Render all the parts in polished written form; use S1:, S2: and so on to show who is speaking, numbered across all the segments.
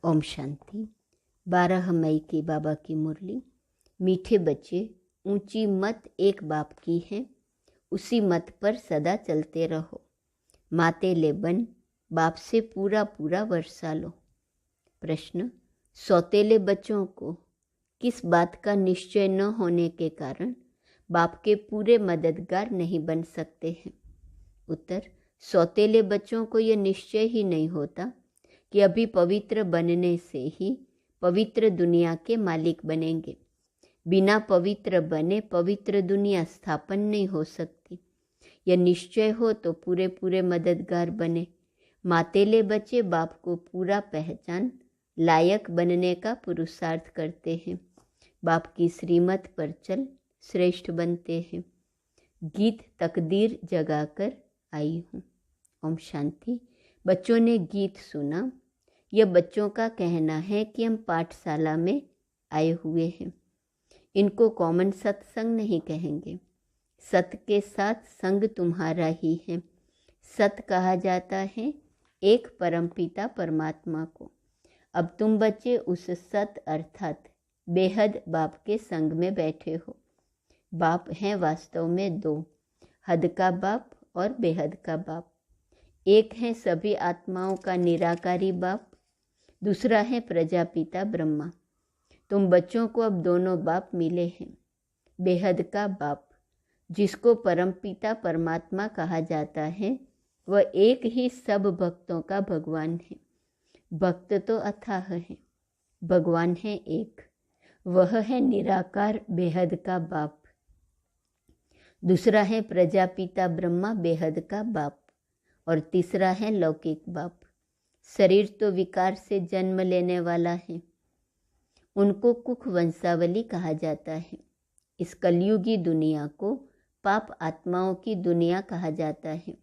S1: ओम शांति। 12 मई की बाबा की मुरली। मीठे बच्चे, ऊंची मत एक बाप की है, उसी मत पर सदा चलते रहो। मातेले बन बाप से पूरा पूरा वर्षा लो। प्रश्न: सौतेले बच्चों को किस बात का निश्चय न होने के कारण बाप के पूरे मददगार नहीं बन सकते हैं? उत्तर: सौतेले बच्चों को यह निश्चय ही नहीं होता कि अभी पवित्र बनने से ही पवित्र दुनिया के मालिक बनेंगे। बिना पवित्र बने पवित्र दुनिया स्थापन नहीं हो सकती। यह निश्चय हो तो पूरे पूरे मददगार बने। मातेले बच्चे बाप को पूरा पहचान लायक बनने का पुरुषार्थ करते हैं। बाप की श्रीमत पर चल श्रेष्ठ बनते हैं। गीत तकदीर जगाकर आई हूँ। ओम शांति। बच्चों ने गीत सुना। यह बच्चों का कहना है कि हम पाठशाला में आए हुए हैं। इनको कॉमन सत्संग नहीं कहेंगे। सत के साथ संग तुम्हारा ही है। सत कहा जाता है एक परमपिता परमात्मा को। अब तुम बच्चे उस सत अर्थात बेहद बाप के संग में बैठे हो। बाप हैं वास्तव में दो, हद का बाप और बेहद का बाप। एक है सभी आत्माओं का निराकारी बाप, दूसरा है प्रजापिता ब्रह्मा। तुम बच्चों को अब दोनों बाप मिले हैं। बेहद का बाप जिसको परमपिता परमात्मा कहा जाता है, वह एक ही सब भक्तों का भगवान है। भक्त तो अथाह है, भगवान है एक। वह है निराकार बेहद का बाप। दूसरा है प्रजापिता ब्रह्मा बेहद का बाप, और तीसरा है लौकिक बाप। शरीर तो विकार से जन्म लेने वाला है। उनको कुख वंशावली कहा जाता है। इस कलयुगी दुनिया को पाप आत्माओं की दुनिया कहा जाता है।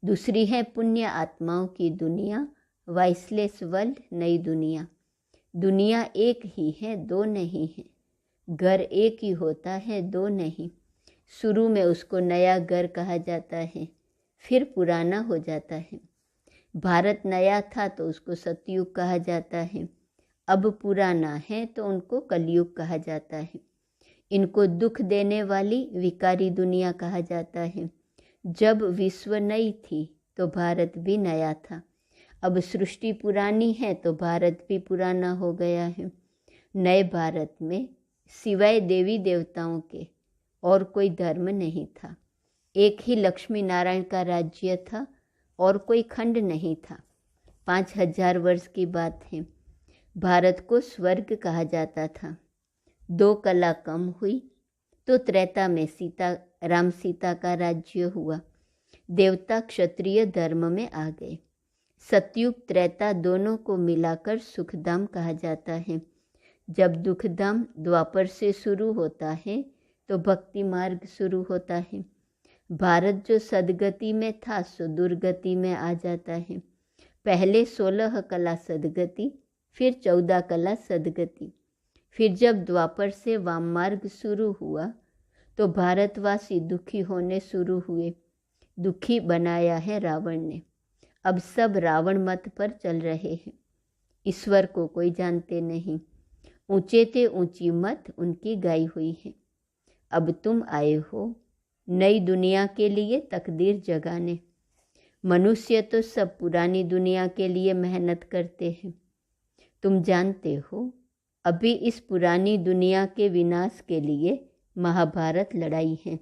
S1: दूसरी है पुण्य आत्माओं की दुनिया, वाइसलेस वर्ल्ड, नई दुनिया। दुनिया एक ही है, दो नहीं है। घर एक ही होता है, दो नहीं। शुरू में उसको नया घर कहा जाता है, फिर पुराना हो जाता है। भारत नया था तो उसको सतयुग कहा जाता है। अब पुराना है तो उनको कलयुग कहा जाता है। इनको दुख देने वाली विकारी दुनिया कहा जाता है। जब विश्व नई थी तो भारत भी नया था। अब सृष्टि पुरानी है तो भारत भी पुराना हो गया है। नए भारत में सिवाय देवी देवताओं के और कोई धर्म नहीं था। एक ही लक्ष्मी नारायण का राज्य था और कोई खंड नहीं था। 5000 वर्ष की बात है। भारत को स्वर्ग कहा जाता था। 2 कला कम हुई तो त्रेता में राम सीता का राज्य हुआ। देवता क्षत्रिय धर्म में आ गए। सतयुग त्रेता दोनों को मिलाकर सुखधाम कहा जाता है। जब दुखधाम द्वापर से शुरू होता है तो भक्ति मार्ग शुरू होता है। भारत जो सदगति में था सो दुर्गति में आ जाता है। पहले 16 कला सदगति, फिर 14 कला सदगति। फिर जब द्वापर से वाम मार्ग शुरू हुआ तो भारतवासी दुखी होने शुरू हुए। दुखी बनाया है रावण ने। अब सब रावण मत पर चल रहे हैं। ईश्वर को कोई जानते नहीं। ऊंचे ते ऊंची मत उनकी गाई हुई है। अब तुम आए हो नई दुनिया के लिए तकदीर जगाने। मनुष्य तो सब पुरानी दुनिया के लिए मेहनत करते हैं। तुम जानते हो अभी इस पुरानी दुनिया के विनाश के लिए महाभारत लड़ाई है।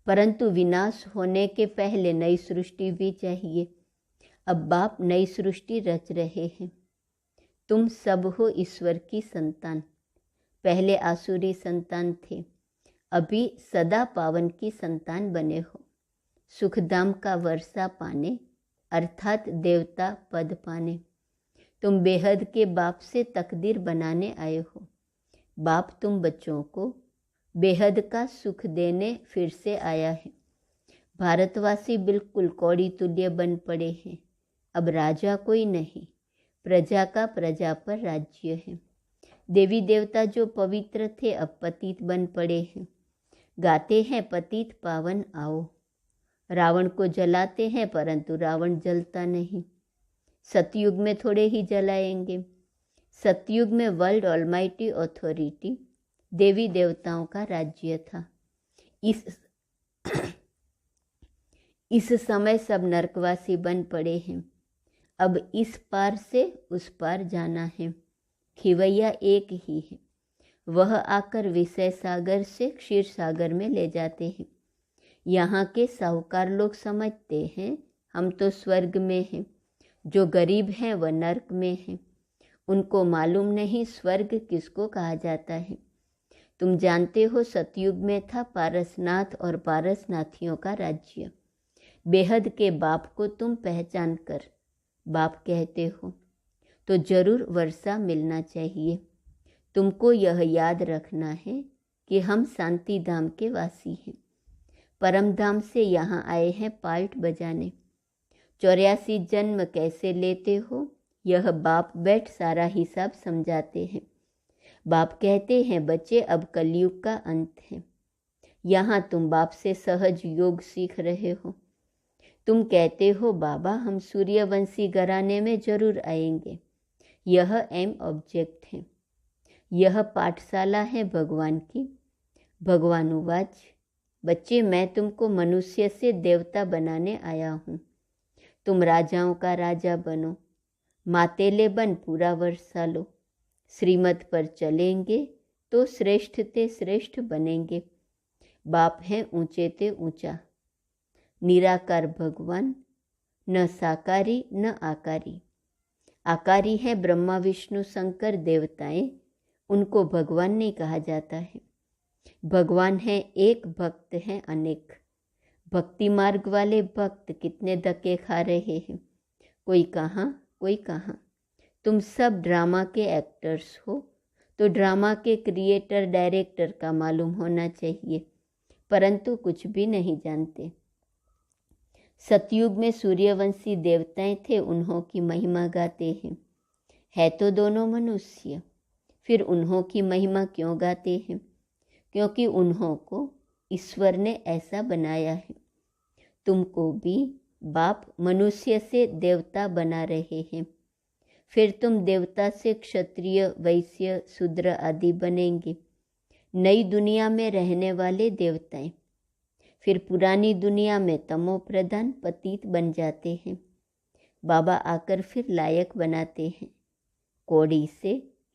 S1: परंतु विनाश होने के पहले नई सृष्टि भी चाहिए। अब बाप नई सृष्टि रच रहे हैं। तुम सब हो ईश्वर की संतान। पहले आसुरी संतान थे, अभी सदा पावन की संतान बने हो। सुखधाम का वर्षा पाने अर्थात देवता पद पाने। तुम बेहद के बाप से तकदीर बनाने आए हो। बाप तुम बच्चों को बेहद का सुख देने फिर से आया है। भारतवासी बिल्कुल कौड़ी तुल्य बन पड़े हैं। अब राजा कोई नहीं, प्रजा का प्रजा पर राज्य है। देवी देवता जो पवित्र थे अब पतित बन पड़े हैं। गाते हैं पतित पावन आओ। रावण को जलाते हैं परंतु रावण जलता नहीं। सतयुग में थोड़े ही जलाएंगे। सतयुग में वर्ल्ड ऑलमाइटी अथॉरिटी, देवी देवताओं का राज्य था। इस समय सब नरकवासी बन पड़े हैं। अब इस पार से उस पार जाना है। खिवैया एक ही है, वह आकर विषय सागर से क्षीर सागर में ले जाते हैं। यहाँ के साहूकार लोग समझते हैं हम तो स्वर्ग में हैं, जो गरीब हैं वह नरक में हैं। उनको मालूम नहीं स्वर्ग किसको कहा जाता है। तुम जानते हो सतयुग में था पारसनाथ और पारसनाथियों का राज्य। बेहद के बाप को तुम पहचान कर बाप कहते हो तो जरूर वर्षा मिलना चाहिए। तुमको यह याद रखना है कि हम शांति धाम के वासी हैं। परम धाम से यहाँ आए हैं पाल्ट बजाने। 84 जन्म कैसे लेते हो, यह बाप बैठ सारा हिसाब समझाते हैं। बाप कहते हैं बच्चे अब कलयुग का अंत है। यहाँ तुम बाप से सहज योग सीख रहे हो। तुम कहते हो बाबा हम सूर्यवंशी घराने में जरूर आएंगे। यह एम ऑब्जेक्ट है, यह पाठशाला है भगवान की। भगवान उवाच, बच्चे मैं तुमको मनुष्य से देवता बनाने आया हूँ। तुम राजाओं का राजा बनो, मातेले बन पूरा वर्षा लो। श्रीमत पर चलेंगे तो श्रेष्ठ ते श्रेष्ठ बनेंगे। बाप है ऊंचे ते ऊंचा। निराकार भगवान, न साकारी न आकारी। आकारी है ब्रह्मा विष्णु शंकर देवताएं, उनको भगवान नहीं कहा जाता है। भगवान है एक, भक्त हैं अनेक। भक्ति मार्ग वाले भक्त कितने धक्के खा रहे हैं, कोई कहाँ कोई कहाँ। तुम सब ड्रामा के एक्टर्स हो तो ड्रामा के क्रिएटर डायरेक्टर का मालूम होना चाहिए, परंतु कुछ भी नहीं जानते। सतयुग में सूर्यवंशी देवताएं थे, उन्हों की महिमा गाते हैं। है तो दोनों मनुष्य, फिर उन्हों की महिमा क्यों गाते हैं? क्योंकि उन्हों को ईश्वर ने ऐसा बनाया है। तुमको भी बाप मनुष्य से देवता बना रहे हैं, फिर तुम देवता से क्षत्रिय वैश्य शूद्र आदि बनेंगे। नई दुनिया में रहने वाले देवताएं फिर पुरानी दुनिया में तमो प्रधान पतित बन जाते हैं। बाबा आकर फिर लायक बनाते हैं, कौड़ी से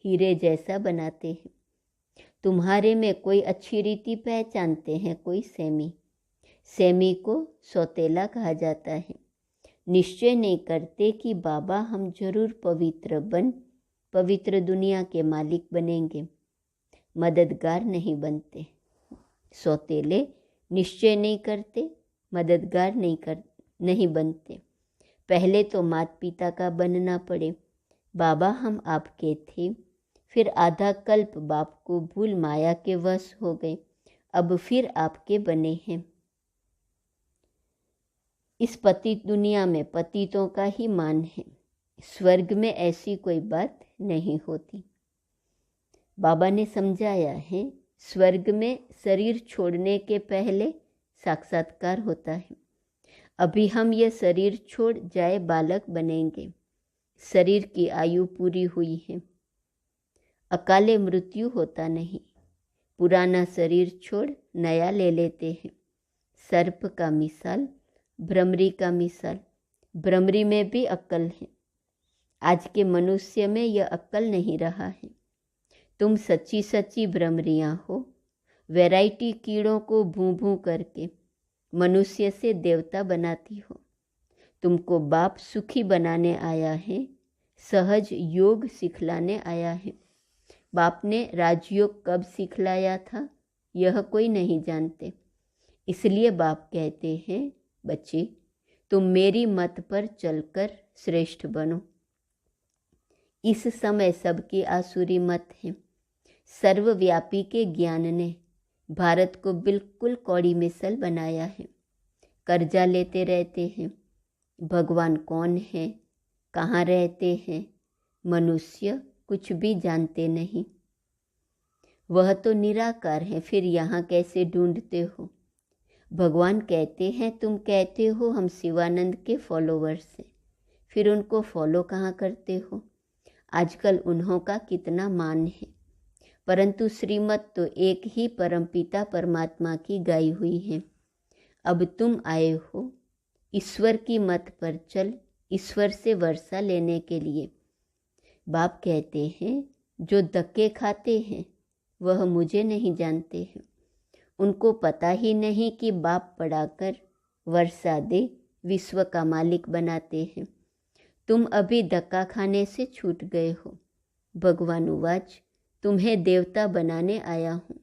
S1: हीरे जैसा बनाते हैं। तुम्हारे में कोई अच्छी रीति पहचानते हैं, कोई सेमी। सेमी को सौतेला कहा जाता है। निश्चय नहीं करते कि बाबा हम जरूर पवित्र दुनिया के मालिक बनेंगे, मददगार नहीं बनते। सौतेले निश्चय नहीं करते, मददगार नहीं बनते। पहले तो माता पिता का बनना पड़े। बाबा हम आपके थे, फिर आधा कल्प बाप को भूल माया के वश हो गए, अब फिर आपके बने हैं। इस पतित दुनिया में पतितों का ही मान है, स्वर्ग में ऐसी कोई बात नहीं होती। बाबा ने समझाया है स्वर्ग में शरीर छोड़ने के पहले साक्षात्कार होता है। अभी हम ये शरीर छोड़ जाए बालक बनेंगे। शरीर की आयु पूरी हुई है, अकाले मृत्यु होता नहीं। पुराना शरीर छोड़ नया ले लेते हैं। सर्प का मिसाल, भ्रमरी का मिसाल। भ्रमरी में भी अक्ल है, आज के मनुष्य में यह अक्ल नहीं रहा है। तुम सच्ची सच्ची भ्रमरियाँ हो। वैरायटी कीड़ों को भूं भूं करके मनुष्य से देवता बनाती हो। तुमको बाप सुखी बनाने आया है, सहज योग सिखलाने आया है। बाप ने राजयोग कब सिखलाया था यह कोई नहीं जानते। इसलिए बाप कहते हैं बच्चे तुम मेरी मत पर चलकर श्रेष्ठ बनो। इस समय सबकी आसुरी मत है। सर्वव्यापी के ज्ञान ने भारत को बिल्कुल कौड़ी मिसल बनाया है। कर्जा लेते रहते हैं। भगवान कौन है, कहाँ रहते हैं, मनुष्य कुछ भी जानते नहीं। वह तो निराकार है, फिर यहाँ कैसे ढूंढते हो? भगवान कहते हैं तुम कहते हो हम शिवानंद के फॉलोवर्स हैं, फिर उनको फॉलो कहाँ करते हो? आजकल उन्हों का कितना मान है, परंतु श्रीमत तो एक ही परमपिता परमात्मा की गाई हुई है। अब तुम आए हो ईश्वर की मत पर चल, ईश्वर से वर्षा लेने के लिए। बाप कहते हैं जो धक्के खाते हैं वह मुझे नहीं जानते हैं। उनको पता ही नहीं कि बाप पढ़ाकर वर्षा दे विश्व का मालिक बनाते हैं। तुम अभी धक्का खाने से छूट गए हो। भगवान उवाच, तुम्हें देवता बनाने आया हूँ।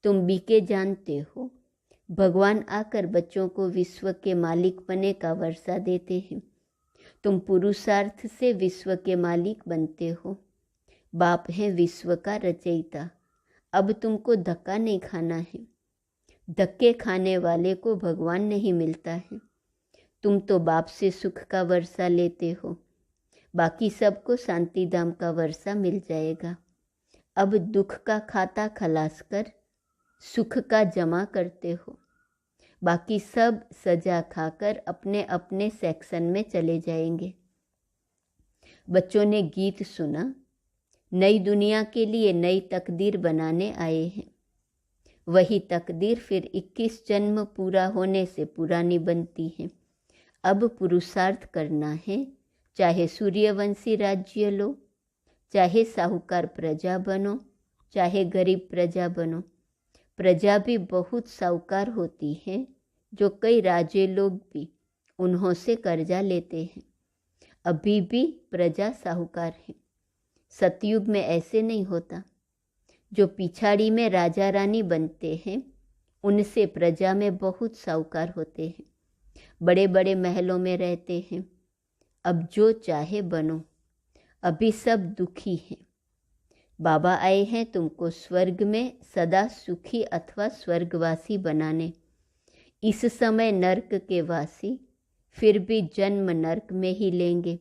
S1: तुम बीके जानते हो। भगवान आकर बच्चों को विश्व के मालिक बने का वर्षा देते हैं। तुम पुरुषार्थ से विश्व के मालिक बनते हो। बाप है विश्व का रचयिता। अब तुमको धक्का नहीं खाना है। धक्के खाने वाले को भगवान नहीं मिलता है। तुम तो बाप से सुख का वर्षा लेते हो, बाकी सबको शांति धाम का वर्षा मिल जाएगा। अब दुख का खाता खलास कर सुख का जमा करते हो। बाकी सब सजा खाकर अपने अपने सेक्शन में चले जाएंगे। बच्चों ने गीत सुना, नई दुनिया के लिए नई तकदीर बनाने आए हैं। वही तकदीर फिर 21 जन्म पूरा होने से पुरानी बनती है। अब पुरुषार्थ करना है, चाहे सूर्यवंशी राज्य लो, चाहे साहूकार प्रजा बनो, चाहे गरीब प्रजा बनो। प्रजा भी बहुत साहूकार होती है, जो कई राजे लोग भी उन्हों से कर्जा लेते हैं। अभी भी प्रजा साहूकार है। सतयुग में ऐसे नहीं होता। जो पिछाड़ी में राजा रानी बनते हैं उनसे प्रजा में बहुत साहूकार होते हैं, बड़े बड़े महलों में रहते हैं। अब जो चाहे बनो, अभी सब दुखी हैं। बाबा आए हैं तुमको स्वर्ग में सदा सुखी अथवा स्वर्गवासी बनाने। इस समय नर्क के वासी फिर भी जन्म नर्क में ही लेंगे।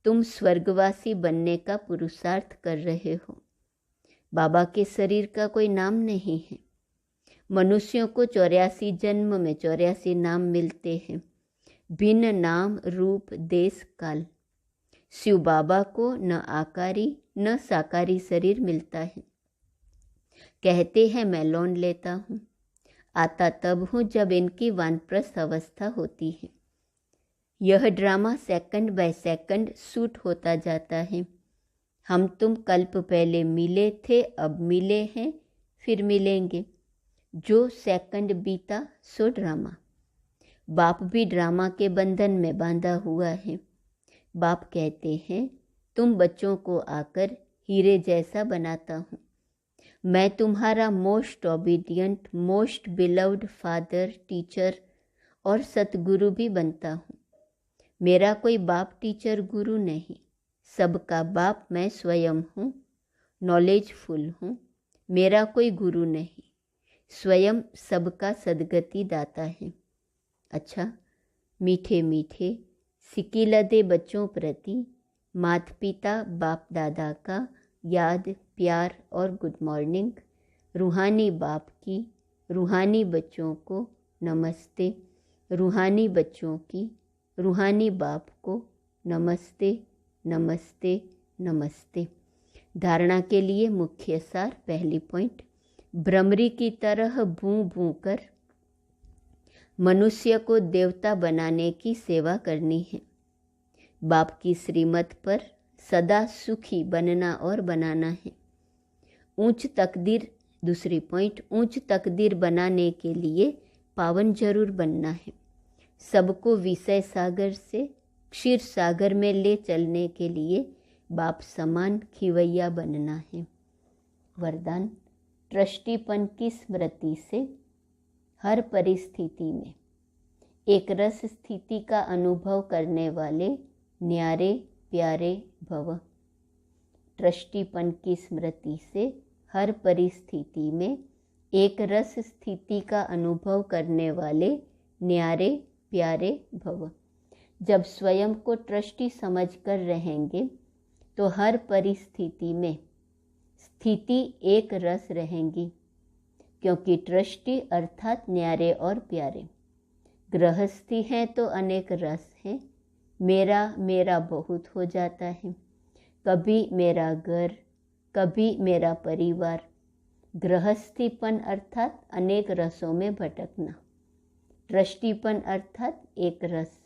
S1: तुम स्वर्गवासी बनने का पुरुषार्थ कर रहे हो। बाबा के शरीर का कोई नाम नहीं है। मनुष्यों को 84 जन्म में 84 नाम मिलते हैं, भिन्न नाम रूप देश काल। शिव बाबा को न आकारी न साकारी शरीर मिलता है। कहते हैं मैं लोन लेता हूँ, आता तब हूँ जब इनकी वानप्रस्थ अवस्था होती है। यह drama second by second shoot होता जाता है। हम तुम कल्प पहले मिले थे, अब मिले हैं, फिर मिलेंगे। जो सेकंड बीता सो ड्रामा। बाप भी ड्रामा के बंधन में बांधा हुआ है। बाप कहते हैं तुम बच्चों को आकर हीरे जैसा बनाता हूँ। मैं तुम्हारा most obedient, most beloved father, teacher और सतगुरु भी बनता हूँ। मेरा कोई बाप टीचर गुरु नहीं, सबका बाप मैं स्वयं हूँ। नॉलेजफुल हूँ, मेरा कोई गुरु नहीं, स्वयं सबका सदगति दाता है। अच्छा, मीठे मीठे सिकिलदे बच्चों प्रति माता पिता बाप दादा का याद, प्यार और गुड मॉर्निंग। रूहानी बाप की रूहानी बच्चों को नमस्ते। रूहानी बच्चों की रूहानी बाप को नमस्ते नमस्ते नमस्ते। धारणा के लिए मुख्य सार। पहली पॉइंट, भ्रमरी की तरह भूं भूं कर मनुष्य को देवता बनाने की सेवा करनी है। बाप की श्रीमत पर सदा सुखी बनना और बनाना है। ऊंच तकदीर। दूसरी पॉइंट, ऊंच तकदीर बनाने के लिए पावन जरूर बनना है। सबको विषय सागर से क्षीर सागर में ले चलने के लिए बाप समान खिवैया बनना है। वरदान, ट्रस्टीपन की स्मृति से हर परिस्थिति में एक रस स्थिति का अनुभव करने वाले न्यारे प्यारे भव। ट्रस्टीपन की स्मृति से हर परिस्थिति में एक रस स्थिति का अनुभव करने वाले न्यारे प्यारे भव। जब स्वयं को ट्रस्टी समझकर रहेंगे तो हर परिस्थिति में स्थिति एक रस रहेंगी, क्योंकि ट्रस्टी अर्थात न्यारे और प्यारे। गृहस्थी हैं तो अनेक रस हैं, मेरा मेरा बहुत हो जाता है। कभी मेरा घर, कभी मेरा परिवार। गृहस्थीपन अर्थात अनेक रसों में भटकना। ट्रस्टीपन अर्थात एक रस।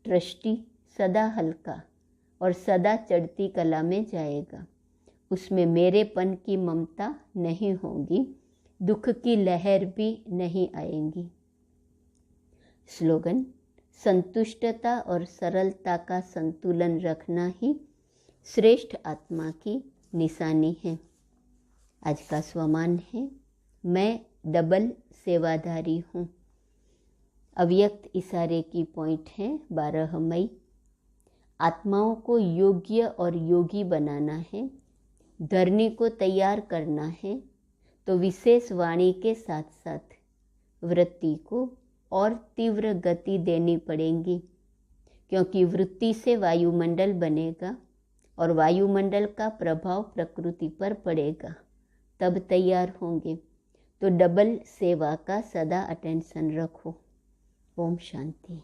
S1: ट्रस्टी सदा हल्का और सदा चढ़ती कला में जाएगा। उसमें मेरेपन की ममता नहीं होगी, दुख की लहर भी नहीं आएगी। स्लोगन: संतुष्टता और सरलता का संतुलन रखना ही श्रेष्ठ आत्मा की निशानी है। आज का स्वमान है, मैं डबल सेवाधारी हूँ। अव्यक्त इशारे की पॉइंट है 12 मई। आत्माओं को योग्य और योगी बनाना है, धरनी को तैयार करना है, तो विशेष वाणी के साथ साथ वृत्ति को और तीव्र गति देनी पड़ेगी, क्योंकि वृत्ति से वायुमंडल बनेगा और वायुमंडल का प्रभाव प्रकृति पर पड़ेगा, तब तैयार होंगे। तो डबल सेवा का सदा अटेंशन रखो। ओम शांति।